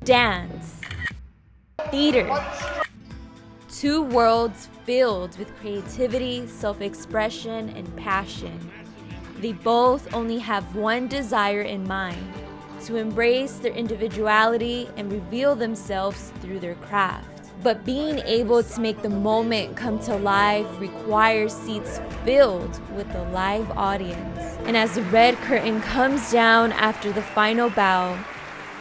Dance, theater, two worlds filled with creativity, self-expression, and passion. They both only have one desire in mind: to embrace their individuality and reveal themselves through their craft. But being able to make the moment come to life requires seats filled with a live audience. And as the red curtain comes down after the final bow,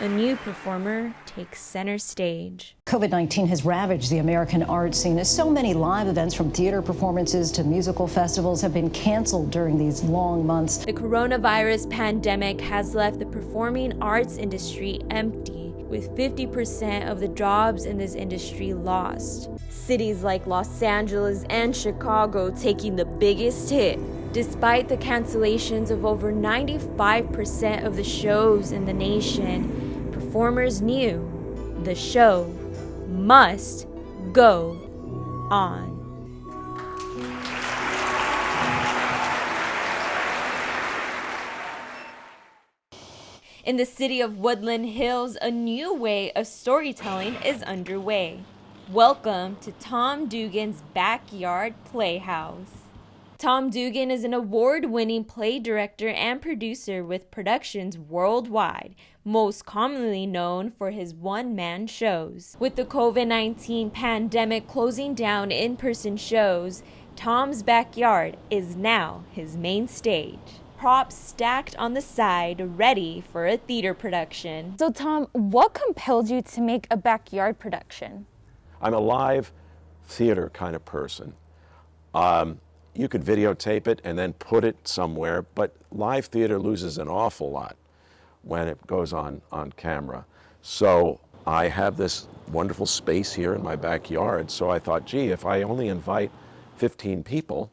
a new performer takes center stage. COVID-19 has ravaged the American art scene as so many live events, from theater performances to musical festivals, have been canceled during these long months. The coronavirus pandemic has left the performing arts industry empty, with 50% of the jobs in this industry lost. Cities like Los Angeles and Chicago taking the biggest hit. Despite the cancellations of over 95% of the shows in the nation, performers knew the show must go on. In the city of Woodland Hills, a new way of storytelling is underway. Welcome to Tom Dugan's Backyard Playhouse. Tom Dugan is an award-winning play director and producer with productions worldwide, most commonly known for his one-man shows. With the COVID-19 pandemic closing down in-person shows, Tom's Backyard is now his main stage. Props stacked on the side, ready for a theater production. So Tom, what compelled you to make a backyard production? I'm a live theater kind of person. You could videotape it and then put it somewhere, but live theater loses an awful lot when it goes on camera. So I have this wonderful space here in my backyard, so I thought, gee, if I only invite 15 people,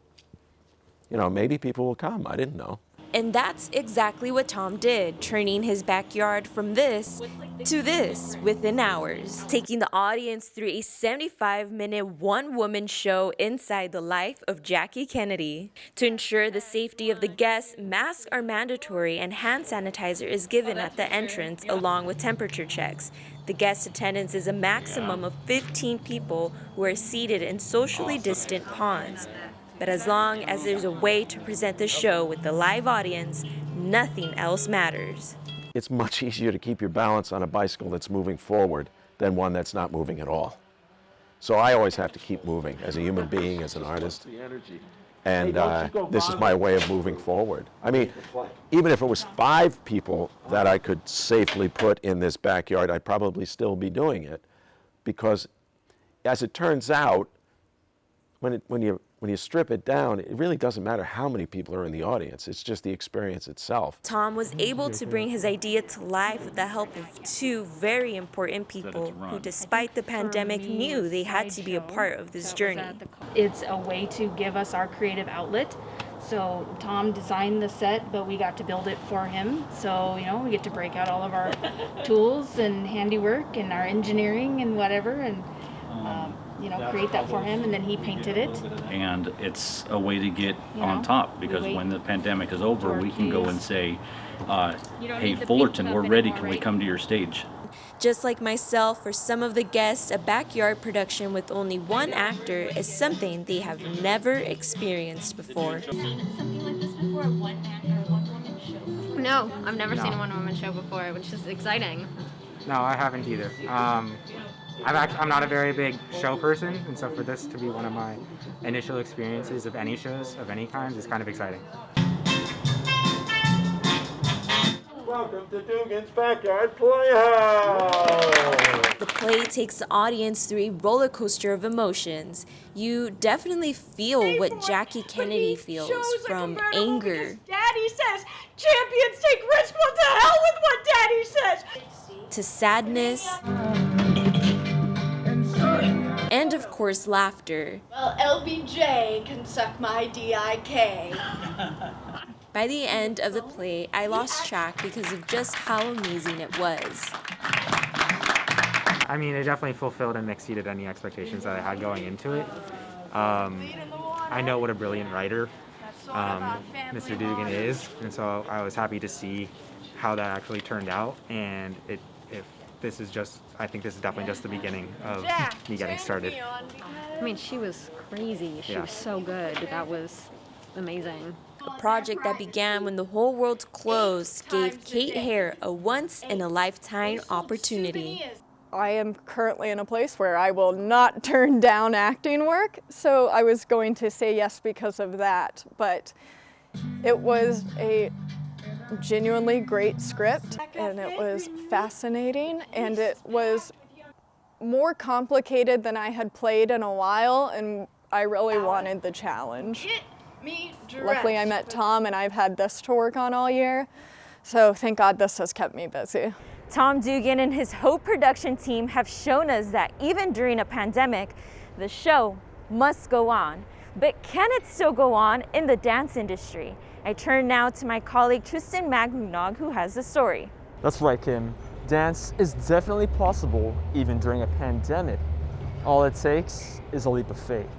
maybe people will come. I didn't know. And that's exactly what Tom did, turning his backyard from this to this within hours, taking the audience through a 75-minute one-woman show inside the life of Jackie Kennedy. To ensure the safety of the guests, masks are mandatory and hand sanitizer is given at the entrance along with temperature checks. The guest attendance is a maximum of 15 people who are seated in socially distant ponds. But as long as there's a way to present the show with the live audience, nothing else matters. It's much easier to keep your balance on a bicycle that's moving forward than one that's not moving at all. So I always have to keep moving as a human being, as an artist. And this is my way of moving forward. I mean, even if it was 5 people that I could safely put in this backyard, I'd probably still be doing it. Because as it turns out, when you strip it down, it really doesn't matter how many people are in the audience. It's just the experience itself. Tom was able to bring his idea to life with the help of 2 very important people who, despite the pandemic, knew they had to be a part of this journey. It's a way to give us our creative outlet. So Tom designed the set, but we got to build it for him. So, we get to break out all of our tools and handiwork and our engineering and whatever, and create that for him, and then he painted it. And it's a way to get on top, because when the pandemic is over, we can go and say, hey, Fullerton, we're ready, can we come to your stage? Just like myself, for some of the guests, a backyard production with only one actor is something they have never experienced before. Have you seen something like this before, a one-man or one-woman show? No, I've never seen a one-woman show before, which is exciting. No, I haven't either. I'm not a very big show person, and so for this to be one of my initial experiences of any shows of any kind is kind of exciting. Welcome to Dugan's Backyard Playhouse! The play takes the audience through a roller coaster of emotions. You definitely feel what Jackie Kennedy feels, from anger Daddy says champions take risks. What the hell with what Daddy says? to sadness, and of course laughter. Well, LBJ can suck my DIK. By the end of the play, I lost track because of just how amazing it was. I mean, it definitely fulfilled and exceeded any expectations that I had going into it. I know what a brilliant writer Mr. Dugan is, and so I was happy to see how that actually turned out, and I think this is definitely just the beginning of me getting started. I mean, she was crazy. She was so good. That was amazing. A project that began when the whole world closed gave Kate Hare a once-in-a-lifetime opportunity. I am currently in a place where I will not turn down acting work, so I was going to say yes because of that, but it was a genuinely great script, and it was fascinating, and it was more complicated than I had played in a while, and I really wanted the challenge. Luckily I met Tom, and I've had this to work on all year, so thank God this has kept me busy. Tom Dugan and his Hope production team have shown us that even during a pandemic, the show must go on. But can it still go on in the dance industry? I turn now to my colleague Tristan Maglunog, who has the story. That's right, Kim. Dance is definitely possible even during a pandemic. All it takes is a leap of faith.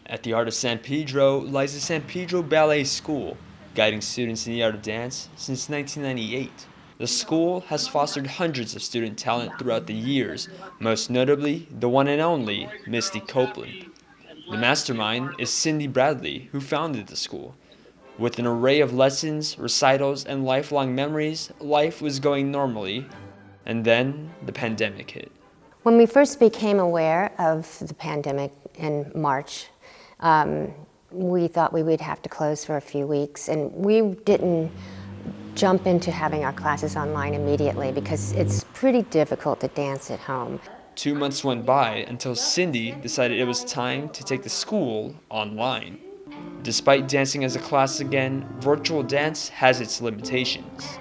At the Art of San Pedro lies the San Pedro Ballet School, guiding students in the art of dance since 1998. The school has fostered hundreds of student talent throughout the years, most notably the one and only Misty Copeland. The mastermind is Cindy Bradley, who founded the school. With an array of lessons, recitals, and lifelong memories, life was going normally, and then the pandemic hit. When we first became aware of the pandemic in March, we thought we would have to close for a few weeks, and we didn't jump into having our classes online immediately because it's pretty difficult to dance at home. 2 months went by until Cindy decided it was time to take the school online. Despite dancing as a class again, virtual dance has its limitations.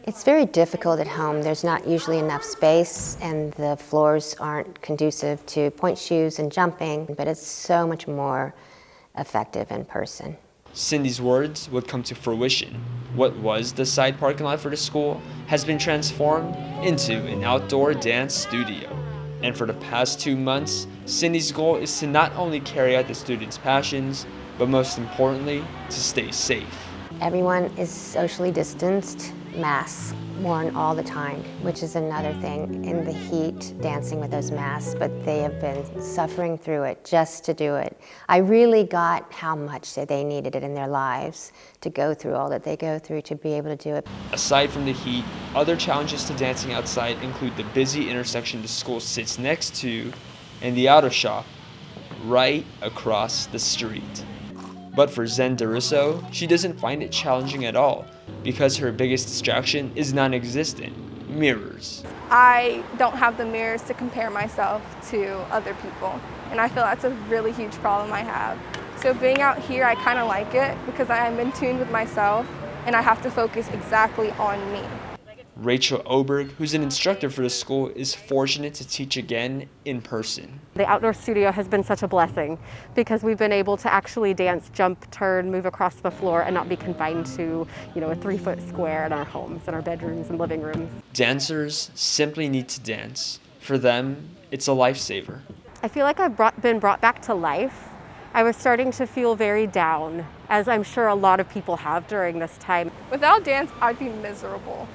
It's very difficult at home. There's not usually enough space, and the floors aren't conducive to point shoes and jumping, but it's so much more effective in person. Cindy's words would come to fruition. What was the side parking lot for the school has been transformed into an outdoor dance studio. And for the past 2 months, Cindy's goal is to not only carry out the students' passions, but most importantly, to stay safe. Everyone is socially distanced, masks worn all the time, which is another thing in the heat, dancing with those masks, but they have been suffering through it just to do it. I really got how much they needed it in their lives to go through all that they go through to be able to do it. Aside from the heat, other challenges to dancing outside include the busy intersection the school sits next to and the auto shop right across the street. But for Zen DeRusso, she doesn't find it challenging at all because her biggest distraction is non-existent: mirrors. I don't have the mirrors to compare myself to other people, and I feel that's a really huge problem I have. So being out here, I kind of like it because I am in tune with myself and I have to focus exactly on me. Rachel Oberg, who's an instructor for the school, is fortunate to teach again in person. The outdoor studio has been such a blessing because we've been able to actually dance, jump, turn, move across the floor and not be confined to, a 3-foot square in our homes, in our bedrooms and living rooms. Dancers simply need to dance. For them, it's a lifesaver. I feel like I've been brought back to life. I was starting to feel very down, as I'm sure a lot of people have during this time. Without dance, I'd be miserable.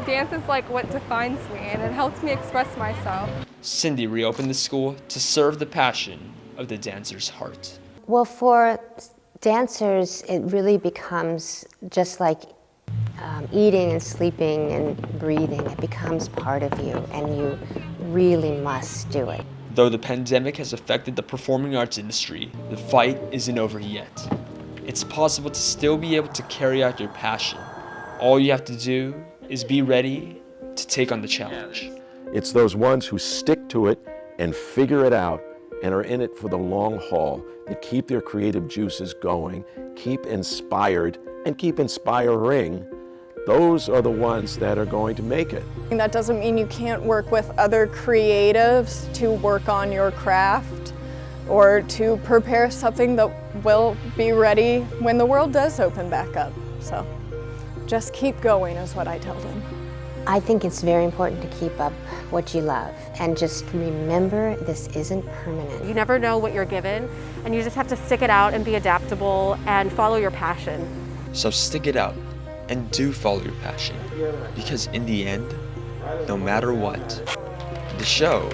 Dance is like what defines me, and it helps me express myself. Cindy reopened the school to serve the passion of the dancer's heart. Well, for dancers, it really becomes just like eating and sleeping and breathing. It becomes part of you, and you really must do it. Though the pandemic has affected the performing arts industry, the fight isn't over yet. It's possible to still be able to carry out your passion. All you have to do is be ready to take on the challenge. It's those ones who stick to it and figure it out and are in it for the long haul that keep their creative juices going, keep inspired, and keep inspiring. Those are the ones that are going to make it. And that doesn't mean you can't work with other creatives to work on your craft or to prepare something that will be ready when the world does open back up. So just keep going is what I tell them. I think it's very important to keep up what you love and just remember this isn't permanent. You never know what you're given, and you just have to stick it out and be adaptable and follow your passion. So stick it out and do follow your passion, because in the end, no matter what. The show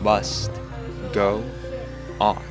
must go on.